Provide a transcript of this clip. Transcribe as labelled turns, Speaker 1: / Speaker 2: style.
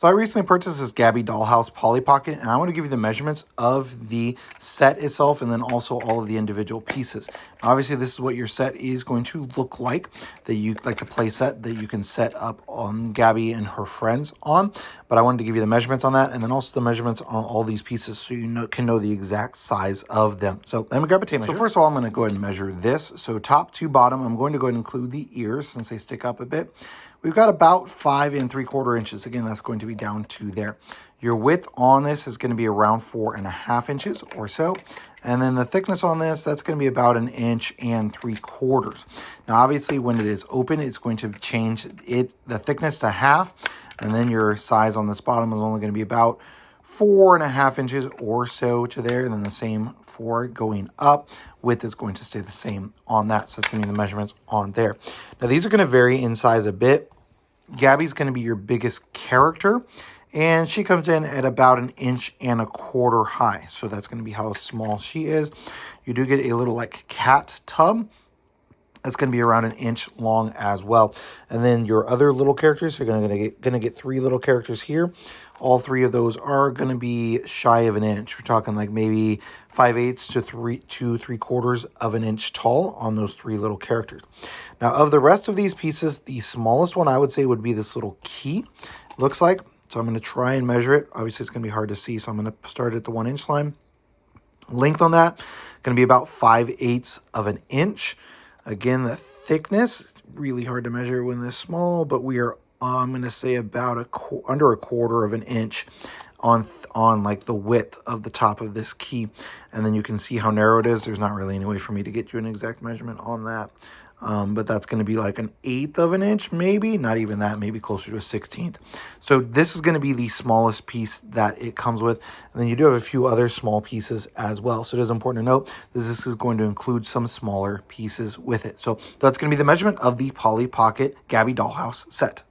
Speaker 1: So I recently purchased this Gabby Dollhouse Polly Pocket, and I want to give you the measurements of the set itself and then also all of the individual pieces. Obviously, this is what your set is going to look like, that you like the play set that you can set up on Gabby and her friends on. But I wanted to give you the measurements on that and then also the measurements on all these pieces so you can know the exact size of them. So let me grab a tape measure. So first of all, I'm going to go ahead and measure this. So top to bottom, I'm going to go ahead and include the ears since they stick up a bit. We've got about 5 3/4 inches. Again, that's going to be down to there. Your width on this is going to be around 4.5 inches or so. And then the thickness on this, that's going to be about 1 3/4 inches. Now, obviously, when it is open, it's going to change the thickness to half. And then your size on this bottom is only going to be about 4.5 inches or so to there. And then the same for going up. Width is going to stay the same on that. So it's going to be the measurements on there. Now, these are going to vary in size a bit. Gabby's going to be your biggest character, and she comes in at about 1.25 inches high. So that's going to be how small she is. You do get a little like cat tub. That's going to be around 1 inch long as well. And then your other little characters are going to get 3 little characters here. All 3 of those are going to be shy of 1 inch. We're talking like maybe 5/8 to 3/4 of an inch tall on those 3 little characters. Now, of the rest of these pieces, the smallest one I would say would be this little key. Looks like. So I'm going to try and measure it. Obviously, it's going to be hard to see. So I'm going to start at the 1 inch line. Length on that going to be about 5/8 of an inch. Again, the thickness, it's really hard to measure when this small, but we are, I'm going to say about under 1/4 of an inch on like the width of the top of this key. And then you can see how narrow it is. There's not really any way for me to get you an exact measurement on that. But that's going to be like 1/8 of an inch, maybe, not even that, maybe closer to 1/16. So this is going to be the smallest piece that it comes with. And then you do have a few other small pieces as well. So it is important to note that this is going to include some smaller pieces with it. So that's going to be the measurement of the Polly Pocket Gabby Dollhouse set.